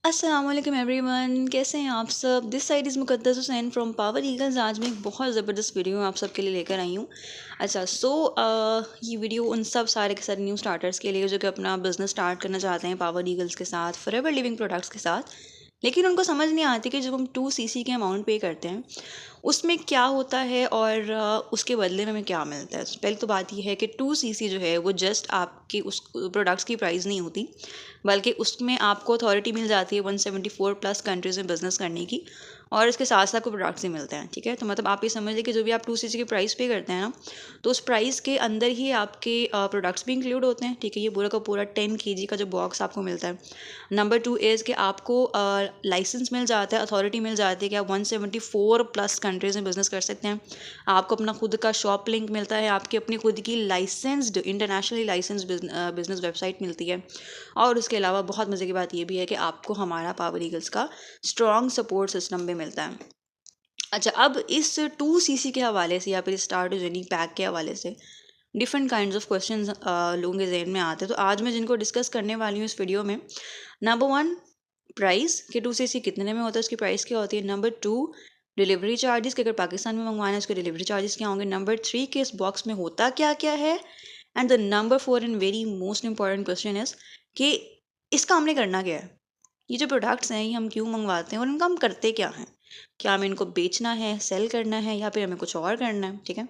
अस्सलामुअलैकुम एवरीवन, कैसे हैं आप सब। This side is Muqaddas Hussain from Power Eagles. आज मैं एक बहुत ज़बरदस्त वीडियो आप सबके लिए लेकर आई हूँ। अच्छा ये वीडियो उन सब सारे के सारे न्यू स्टार्टर्स के लिए जो कि अपना बिज़नेस स्टार्ट करना चाहते हैं पावर ईगल्स के साथ, फॉरएवर लिविंग प्रोडक्ट्स के साथ। लेकिन उनको समझ नहीं आती कि जब हम 2 cc के अमाउंट पे करते हैं उसमें क्या होता है और उसके बदले में हमें क्या मिलता है। पहले तो बात यह है कि 2 cc जो है वो जस्ट आपकी उस प्रोडक्ट्स की प्राइस नहीं होती, बल्कि उसमें आपको अथॉरिटी मिल जाती है 174 प्लस कंट्रीज़ में बिज़नेस करने की, और इसके साथ साथ को प्रोडक्ट्स ही मिलते हैं। ठीक है, तो मतलब आप ये समझ लें कि जो भी आप 2 cc की प्राइस पे करते हैं ना, तो उस प्राइस के अंदर ही आपके प्रोडक्ट्स भी इंक्लूड होते हैं। ठीक है, ये पूरा का पूरा 10 kg का जो बॉक्स आपको मिलता है। नंबर 2 इज़ कि आपको लाइसेंस मिल जाता है, अथॉरिटी मिल जाती है कि आप 174 प्लस कंट्रीज़ में बिज़नेस कर सकते हैं। आपको अपना खुद का शॉप लिंक मिलता है, आपकी अपनी खुद की licensed internationally license business website मिलती है। और उसके अलावा बहुत मज़े की बात ये भी है कि आपको हमारा पावर ईगल्स का स्ट्रॉन्ग सपोर्ट सिस्टम भी मिलता है। अच्छा, अब इस 2 cc के हवाले से या फिर स्टार्ट जर्नी पैक के हवाले से डिफरेंट काइंड्स ऑफ क्वेश्चंस लोगों के जहन में आते हैं। तो आज मैं जिनको डिस्कस करने वाली हूँ इस वीडियो में, नंबर 1 प्राइस कि 2 cc कितने में होता है, उसकी प्राइस क्या होती है। नंबर 2 डिलीवरी चार्जेस कि अगर पाकिस्तान में मंगवाना है उसके डिलीवरी चार्जेस क्या होंगे। नंबर 3 कि इस बॉक्स में होता क्या क्या है। And the number 4 and very most important question is कि इसका हमने करना क्या है। ये जो प्रोडक्ट्स हैं ये हम क्यों मंगवाते हैं और इनका हम करते क्या हैं। क्या हमें इनको बेचना है, सेल करना है, या फिर हमें कुछ और करना है। ठीक है,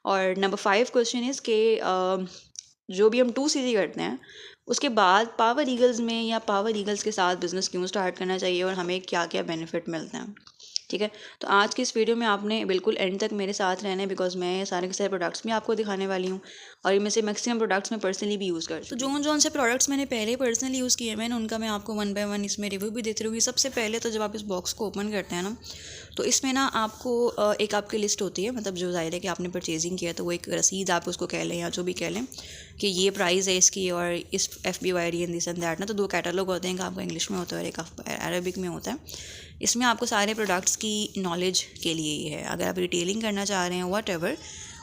और नंबर 5 क्वेश्चन इज़ कि जो भी हम 2 cc करते हैं उसके बाद पावर ईगल्स में या पावर ईगल्स के साथ बिज़नेस क्यों स्टार्ट करना चाहिए और हमें क्या क्या बेनिफिट मिलते हैं। ठीक है, तो आज की इस वीडियो में आपने बिल्कुल एंड तक मेरे साथ रहना है, बिकॉज मैं सारे के सारे प्रोडक्ट्स भी आपको दिखाने वाली हूँ और इनमें से मैक्सिमम प्रोडक्ट्स मैं पर्सनली भी यूज़ करती हूँ। तो जो से प्रोडक्ट्स मैंने पहले पर्सनली यूज़ किए मैंने उनका मैं आपको 1 बाय 1 इसमें रिव्यू भी देती रहूँगी। सबसे पहले तो जब आप इस बॉक्स को ओपन करते हैं ना, तो इसमें ना आपको एक आपकी लिस्ट होती है, मतलब जो ज़ाहिर है कि आपने परचेजिंग किया तो वो एक रसीद आप उसको कह लें या जो भी कह लें कि ये प्राइस है इसकी और इस FBYD and this and that ना। तो 2 कैटलॉग होते हैं, एक आपका इंग्लिश में होता है और एक अरबिक में होता है। इसमें आपको सारे प्रोडक्ट्स की नॉलेज के लिए ही है, अगर आप रिटेलिंग करना चाह रहे हैं वट एवर।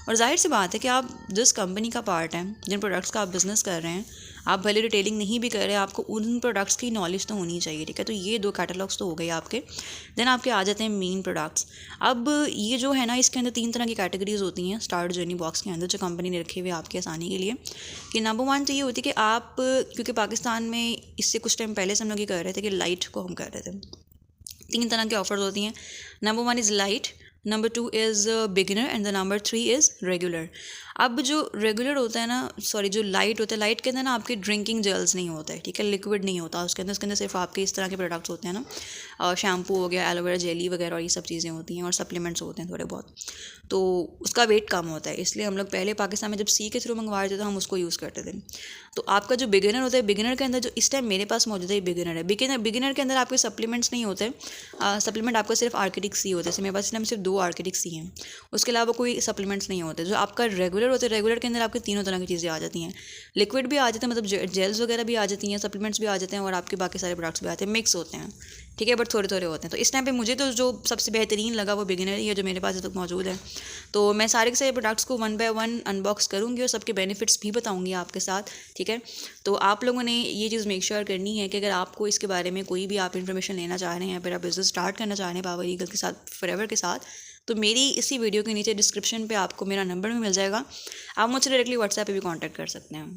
और जाहिर सी बात है कि आप जिस कंपनी का पार्ट हैं, जिन प्रोडक्ट्स का आप बिज़नेस कर रहे हैं, आप भले रिटेलिंग नहीं भी कर रहे हैं, आपको उन प्रोडक्ट्स की नॉलेज तो होनी चाहिए। ठीक है, तो ये 2 कैटलॉग्स तो हो गए आपके। देन आपके आ जाते हैं मेन प्रोडक्ट्स। अब ये जो है ना, इसके अंदर 3 तरह की कैटेगरीज होती हैं स्टार्ट जर्नी बॉक्स के अंदर, जो कंपनी ने रखे हुए आपकी आसानी के लिए। कि नंबर 1 तो ये होती है कि आप, क्योंकि पाकिस्तान में इससे कुछ टाइम पहले से हम लोग ये कर रहे थे कि लाइट को हम कर रहे थे, 3 तरह के ऑफर्स होती हैं। Number 1 is light, number 2 is beginner and the number 3 is regular. अब जो रेगुलर होता है ना, सॉरी जो लाइट होता है, लाइट के अंदर ना आपके ड्रिंकिंग जेल्स नहीं होता है। ठीक है, लिक्विड नहीं होता उसके अंदर सिर्फ आपके इस तरह के प्रोडक्ट्स होते हैं ना, शैम्पू हो गया, एलोवेरा जेली वगैरह और ये सब चीज़ें होती हैं, और सप्लीमेंट्स होते हैं थोड़े बहुत। तो उसका वेट कम होता है, इसलिए हम लोग पहले पाकिस्तान में जब सी के थ्रू मंगवा रहे थे तो हम उसको यूज़ करते थे। तो आपका जो बिगिनर होता है, बिगिनर के अंदर जो इस टाइम मेरे पास मौजूद है, बिगिनर है। बिगिनर के अंदर आपके सप्लीमेंट्स नहीं होते। सप्लीमेंट आपका सिर्फ आर्किटिक सी होते हैं। जैसे मेरे पास इस टाइम सिर्फ 2 आर्किटिक सी हैं, उसके अलावा कोई सप्लीमेंट्स नहीं होते। जो आपका रेगुलर होता है, रेगुलर के अंदर आपके तीनों तरह की चीज़ें आ जाती हैं। लिक्विड भी आ जाते हैं, मतलब जेल्स वगैरह भी आ जाती हैं, सप्लीमेंट्स भी आ जाते हैं, और आपके बाकी सारे प्रोडक्ट्स भी आते हैं, मिक्स होते हैं। ठीक है, बट थोड़े थोड़े होते हैं। तो इस टाइम पे मुझे तो जो सबसे बेहतरीन लगा वो बिगिनर ही है, जो मेरे पास तक मौजूद है। तो मैं सारे के सारे प्रोडक्ट्स को 1 बाय 1 अनबॉक्स करूँगी और सबके बेनिफिट्स भी बताऊँगी आपके साथ। ठीक है, तो आप लोगों ने ये चीज़ मेक श्योर करनी है कि अगर आपको इसके बारे में कोई भी आप इन्फॉर्मेशन लेना चाह रहे हैं, फिर आप बिज़नेस स्टार्ट करना चाह रहे हैं पावर ईगल के साथ, फॉरएवर के साथ, तो मेरी इसी वीडियो के नीचे डिस्क्रिप्शन पे आपको मेरा नंबर भी मिल जाएगा। आप मुझसे डायरेक्टली व्हाट्सएप पे भी कांटेक्ट कर सकते हैं।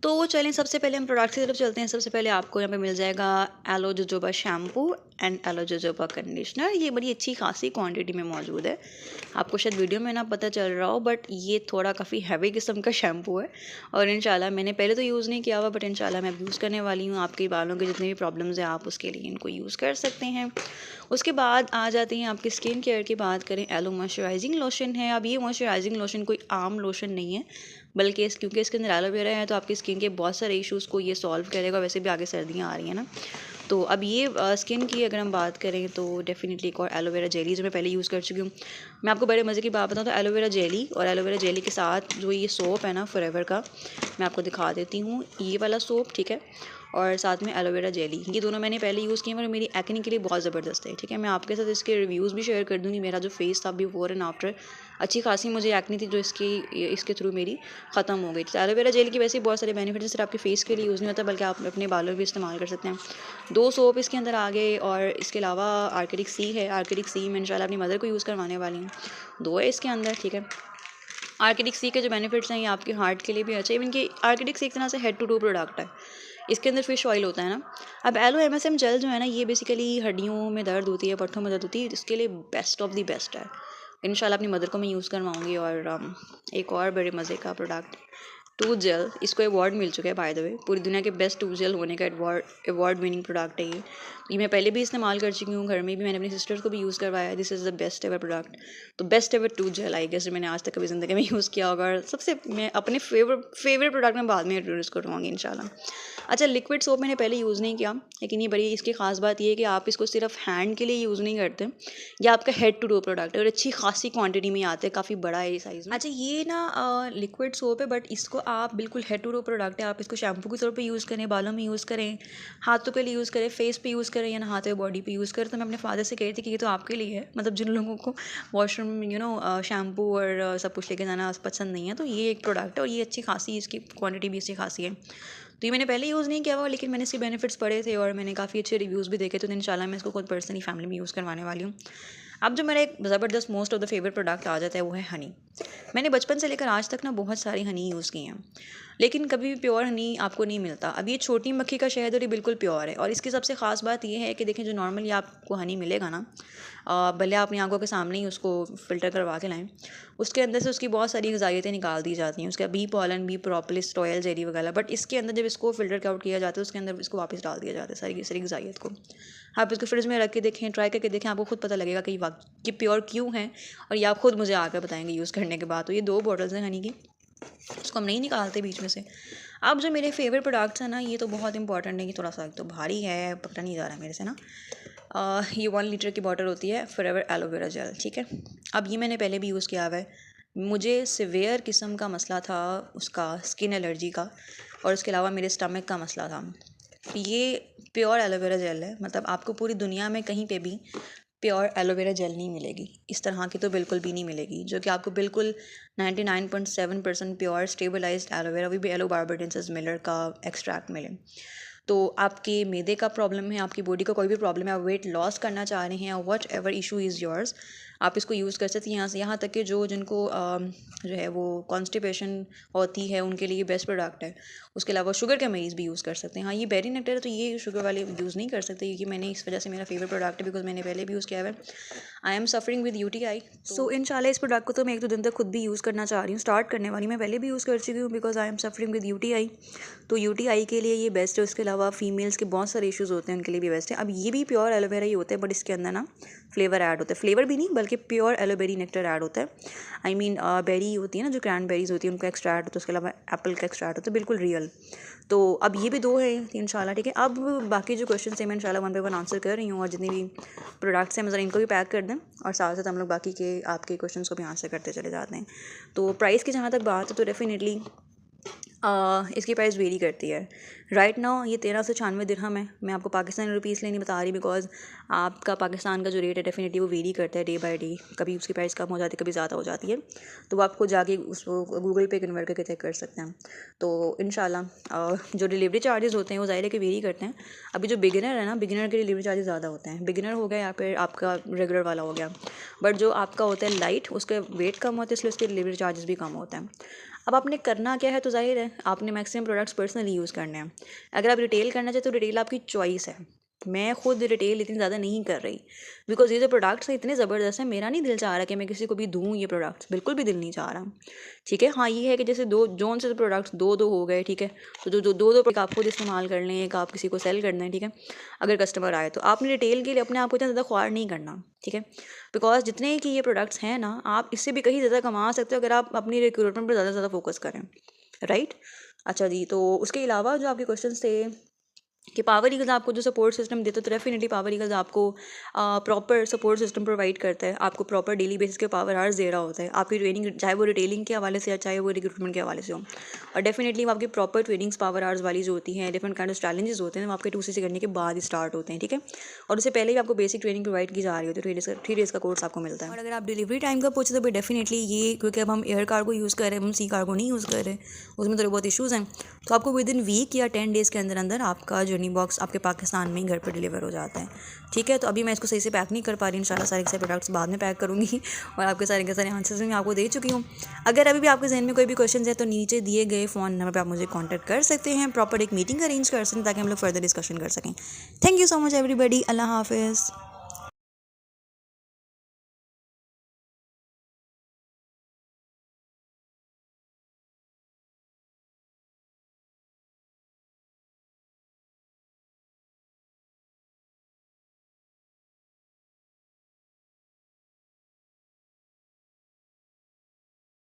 तो चलें, सबसे पहले हम प्रोडक्ट की तरफ चलते हैं। सबसे पहले आपको यहाँ पे मिल जाएगा aloe jojoba shampoo and aloe jojoba conditioner. ये बड़ी अच्छी खासी क्वांटिटी में मौजूद है। आपको शायद वीडियो में ना पता चल रहा हो, बट ये थोड़ा काफ़ी हैवी किस्म का शैम्पू है, और इंशाल्लाह मैंने पहले तो यूज़ नहीं किया हुआ, बट इंशाल्लाह मैं अब यूज़ करने वाली हूँ। आपके बालों के जितने भी प्रॉब्लम्स हैं आप उसके लिए इनको यूज़ कर सकते हैं। उसके बाद आ जाते हैं आपकी स्किन केयर की बात करें, एलो मॉइस्चराइजिंग लोशन है। अब ये मॉइस्चराइजिंग लोशन कोई आम लोशन नहीं है, बल्कि क्योंकि इसके अंदर एलोवेरा है तो आपकी स्किन के बहुत सारे इश्यूज़ को ये सॉल्व करेगा। वैसे भी आगे सर्दियाँ आ रही हैं ना, तो अब ये स्किन की अगर हम बात करें तो डेफिनेटली एक और एलोवेरा जेली जो मैं पहले यूज़ कर चुकी हूँ। मैं आपको बड़े मज़े की बात बताऊँ तो एलोवेरा जेली और एलोवेरा जेली के साथ जो ये सोप है ना फॉरएवर का, मैं आपको दिखा देती हूँ। ये वाला सोप, ठीक है, और साथ में एलोवेरा जेली। ये दोनों मैंने पहले यूज़ किए और मेरी एक्ने के लिए बहुत ज़बरदस्त है, ठीक है। मैं आपके साथ इसके रिव्यूज़ भी शेयर कर दूँगी। मेरा जो फेस था बिफोर एंड आफ्टर, अच्छी खासी मुझे एक्ने थी जो इसके थ्रू मेरी ख़त्म हो गई। तो एलोवेरा जेल के वैसे बहुत सारे बेनिफिट्स, सिर्फ आपके फेस के लिए यूज़ नहीं होता बल्कि आप अपने बालों भी इस्तेमाल कर सकते हैं। 2 सोप इसके अंदर आ गए और इसके अलावा आर्किटिक सी है। आर्किटिक सी मैं इंशाल्लाह अपनी मदर को यूज़ करवाने वाली हूँ। 2 है इसके अंदर, ठीक है। आर्किटिक सी के जो बेनिफिट्स हैं ये आपके हार्ट के लिए भी अच्छे हैं। इवन कि आर्किटिक सी एक तरह से हेड टू टू प्रोडक्ट है। इसके अंदर फिश ऑयल होता है ना। अब एलो एमएसएम जेल जो है ना, ये बेसिकली हड्डियों में दर्द होती है, पट्ठों में दर्द होती है, इसके लिए बेस्ट ऑफ द बेस्ट है। इंशाल्लाह अपनी मदर को मैं यूज़ करवाऊँगी। और एक और बड़े मज़े का प्रोडक्ट, टूथ जेल। इसको अवार्ड मिल चुका है बाय द वे, पूरी दुनिया के बेस्ट टूथ जेल होने का अवार्ड विनिंग प्रोडक्ट है ये मैं पहले भी इस्तेमाल कर चुकी हूँ, घर में भी मैंने अपनी सिस्टर्स को भी यूज़ करवाया है। This is the best ever product. तो best ever tooth gel I guess मैंने आज तक कभी ज़िंदगी में यूज़ किया होगा। और सबसे मैं अपने फेवरेट प्रोडक्ट में बाद में इंट्रोड्यूस करवाऊँगी इंशाल्लाह। अच्छा, लिक्विड सोप मैंने पहले यूज़ नहीं किया, लेकिन ये बड़ी इसकी ख़ास बात ये है कि आप इसको सिर्फ हैंड के लिए यूज़ नहीं करते, ये आपका हेड टू टो प्रोडक्ट है और अच्छी खासी क्वांटिटी में आते हैं, काफ़ी बड़ा है ये साइज़ में। अच्छा, ये ना लिक्विड सोप है, बट इसको आप बिल्कुल हेड टू टो प्रोडक्ट है। आप इसको शैम्पू के तौर पे यूज़ करें, बालों में यूज़ करें, हाथों के लिए यूज़ करें, फेस पे यूज़ करें या नहाते हुए बॉडी पे यूज़ करें। तो मैं अपने फादर से कह रही थी कि ये तो आपके लिए है, मतलब जिन लोगों को वॉशरूम शैम्पू और सब कुछ लेके जाना पसंद नहीं है, तो ये एक प्रोडक्ट है और ये अच्छी खासी, इसकी क्वांटिटी भी अच्छी खासी है। तो ये मैंने पहले यूज़ नहीं किया हुआ, लेकिन मैंने इसके बेनिफिट्स पढ़े थे और मैंने काफ़ी अच्छे रिव्यूज़ भी देखे, तो इंशाल्लाह मैं इसको खुद पर्सनली फैमिली में यूज़ करवाने वाली हूँ। अब जो मेरा एक ज़बरदस्त most of the favourite product आ जाता है वो है हनी। मैंने बचपन से लेकर आज तक ना बहुत सारी हनी यूज़ की हैं, लेकिन कभी भी प्योर हनी आपको नहीं मिलता। अब ये छोटी मक्खी का शहद और ये बिल्कुल प्योर है। और इसकी सबसे ख़ास बात ये है कि देखें, जो नॉर्मली आपको हनी मिलेगा ना, भले आप अपनी आंखों के सामने ही उसको फ़िल्टर करवा के लाएं, उसके अंदर से उसकी बहुत सारी ग़िज़ाइयतें निकाल दी जाती हैं, उसका bee pollen, bee propolis, royal jelly वगैरह। बट इसके अंदर जब इसको फ़िल्टर आउट किया जाता है, उसके अंदर इसको वापस डाल दिया जाता है सारी की सारी ग़िज़ाइयत को। आप इसको फ्रिज में रख के देखें, ट्राई करके देखें, आपको खुद पता लगेगा कि ये प्योर क्यों है, और ये आप खुद मुझे आकर बताएंगे यूज़ करने के बाद। तो ये 2 बॉटल्स हैं हनी की, उसको हम नहीं निकालते बीच में से। अब जो मेरे फेवरेट प्रोडक्ट्स हैं ना, ये तो बहुत इंपॉर्टेंट है, कि थोड़ा सा तो भारी है, पकड़ा नहीं जा रहा मेरे से ना। ये 1 लीटर की बॉटल होती है फॉरएवर एलोवेरा जेल, ठीक है। अब ये मैंने पहले भी यूज़ किया हुआ है। मुझे सिवियर किस्म का मसला था उसका, स्किन एलर्जी का, और उसके अलावा मेरे स्टमक का मसला था। ये प्योर एलोवेरा जेल है, मतलब आपको पूरी दुनिया में कहीं पे भी प्योर एलोवेरा जेल नहीं मिलेगी, इस तरह की तो बिल्कुल भी नहीं मिलेगी, जो कि आपको बिल्कुल 99.7% प्योर स्टेबलाइज्ड एलोवेरा, भी एलो बार्बाडेंसिस मिलर का एक्सट्रैक्ट मिले। तो आपके मैदे का प्रॉब्लम है, आपकी बॉडी का कोई भी प्रॉब्लम है, आप वेट लॉस करना चाह रहे हैं, what ever issue is yours, आप इसको यूज़ कर सकते हैं। यहाँ तक कि जिनको जो है वो कॉन्स्टिपेशन होती है, उनके लिए बेस्ट प्रोडक्ट है। उसके अलावा शुगर के मरीज़ भी यूज़ कर सकते हैं। हाँ, ये बेरी नेक्टर है, तो ये शुगर वाले यूज़ नहीं कर सकते, क्योंकि मैंने इस वजह से मेरा फेवरेट प्रोडक्ट है, बिकॉज मैंने पहले भी यूज़ किया है। I am suffering with UTI, सो इंशाल्लाह इस प्रोडक्ट को तो मैं 1-2 दिन तक खुद भी यूज़ करना चाह रही हूँ, स्टार्ट करने वाली। मैं पहले भी यूज़ कर चुकी हूँ, because I am suffering with UTI, तो UTI के लिए ये बेस्ट है। उसके अलावा फीमेल्स के बहुत सारे इशूज़ होते हैं, उनके लिए भी बेस्ट है। अब ये भी प्योर एलोवेरा ही होता है, बट इसके अंदर ना फ्लेवर ऐड होता है, फ्लेवर भी नहीं बल्कि प्योर एलोबेरी नेक्टर ऐड होता है। आई मीन बेरी होती है ना, जो क्रैनबेरीज होती है, उनका एक्स्ट्रा ऐड होता है, उसके अलावा एप्पल का एक्स्ट्रा ऐड होता है, बिल्कुल रियल। तो अब ये भी 2 हैं इंशाल्लाह, ठीक है। अब बाकी जो क्वेश्चन है मैं इंशाल्लाह 1 बाय 1 आंसर कर रही हूँ, और जितनी भी प्रोडक्ट्स हैं, मतलब इनको भी पैक कर दें, और साथ साथ हम लोग बाकी के आपके क्वेश्चन को भी आंसर करते चले जाते हैं। तो प्राइस की जहाँ तक बात है, तो डेफिनेटली इसकी प्राइस वेरी करती है। राइट नाउ ये 1396 दिरहम है। मैं आपको पाकिस्तानी रुपीस नहीं बता रही, बिकॉज आपका पाकिस्तान का जो रेट है डेफिनेटली वो वेरी करता है डे बाय डे, कभी उसकी प्राइस कम हो जाती है, कभी ज़्यादा हो जाती है। तो वो आपको जाके उसको गूगल पे कन्वर्ट करके चेक कर सकते हैं। तो इंशाल्लाह जो डिलीवरी चार्जेस होते हैं वो ज़ाहिर है कि वेरी करते हैं। अभी जो बिगिनर है ना, बिगिनर के डिलीवरी चार्जेस ज़्यादा होते हैं। बिगिनर हो गया या फिर आपका रेगुलर वाला हो गया, बट जो आपका होता है लाइट, उसका वेट कम होता है, इसलिए उसके डिलीवरी चार्जेस भी कम होते हैं। अब आपने करना क्या है, तो जाहिर है आपने मैक्सिमम प्रोडक्ट्स पर्सनली यूज़ करने हैं। अगर आप रिटेल करना चाहते तो रिटेल आपकी चॉइस है। मैं खुद रिटेल इतनी ज़्यादा नहीं कर रही, बिकॉज ये जो प्रोडक्ट्स हैं इतने ज़बरदस्त हैं, मेरा नहीं दिल चाह रहा कि मैं किसी को भी दूँ ये प्रोडक्ट्स, बिल्कुल भी दिल नहीं चाह रहा, ठीक है। हाँ, ये है कि जैसे जोन से प्रोडक्ट्स 2-2 हो गए, ठीक है। तो जो 2-2 आप खुद इस्तेमाल कर लें, एक आप किसी को सेल कर दें, ठीक है। अगर कस्टमर आए तो आपने रिटेल के लिए अपने आप को इतना ज़्यादा ख्वार नहीं करना, ठीक है। बिकॉज जितने की ये प्रोडक्ट्स हैं ना, आप इससे भी कहीं ज़्यादा कमा सकते हो अगर आप अपनी रिक्रूटमेंट पर ज़्यादा फोकस करें, राइट। अच्छा जी, तो उसके अलावा जो आपके क्वेश्चन थे, कि पावर ईगल्स आपको जो सपोर्ट सिस्टम देता है, तो डेफिनेटली पावर ईगल्स आपको प्रॉपर सपोर्ट सिस्टम प्रोवाइड करता है, आपको प्रॉपर डेली बेसिस के पावर आवर्स दे रहा होता है आपकी ट्रेनिंग, चाहे वो रिटेलिंग के हवाले से या चाहे वो रिक्रूटमेंट के हवाले से हो। और डेफिनेटली वो आपकी प्रॉपर ट्रेनिंग्स पावर आवर्स वाली जो होती हैं, डिफरेंट काइंड ऑफ चैलेंजेस होते हैं, वो आपके 2CC करने के बाद ही स्टार्ट होते हैं, ठीक है। और उससे पहले भी आपको बेसिक ट्रेनिंग प्रोवाइड की जा रही होती है, 3 डेज़ का कोर्स आपको मिलता है। और अगर आप डिलीवरी टाइम का पूछे तो भाई डेफिनेटली ये, क्योंकि अब हम एयर कार्गो यूज़ कर रहे हैं, हम सी कार्गो नहीं यूज़ कर रहे, उसमें थोड़े बहुत इशूज़ हैं, तो आपको विद इन वीक या 10 डेज़ के अंदर अंदर आपका जर्नी बॉक्स आपके पाकिस्तान में घर पर डिलीवर हो जाता है, ठीक है। तो अभी मैं इसको सही से पैक नहीं कर पा रही, इंशाल्लाह सारे के सारे प्रोडक्ट्स बाद में पैक करूँगी और आपके सारे के सारे आंसर्स मैं आपको दे चुकी हूँ। अगर अभी भी आपके जहन में कोई भी क्वेश्चन है तो नीचे दिए गए फ़ोन नंबर पर आप मुझे कॉन्टैक्ट कर सकते हैं, प्रॉपर एक मीटिंग अरेंज कर सकते हैं ताकि हम लोग फर्दर डिस्कशन कर सकें। Thank you so much everybody, Allah हाफिज़।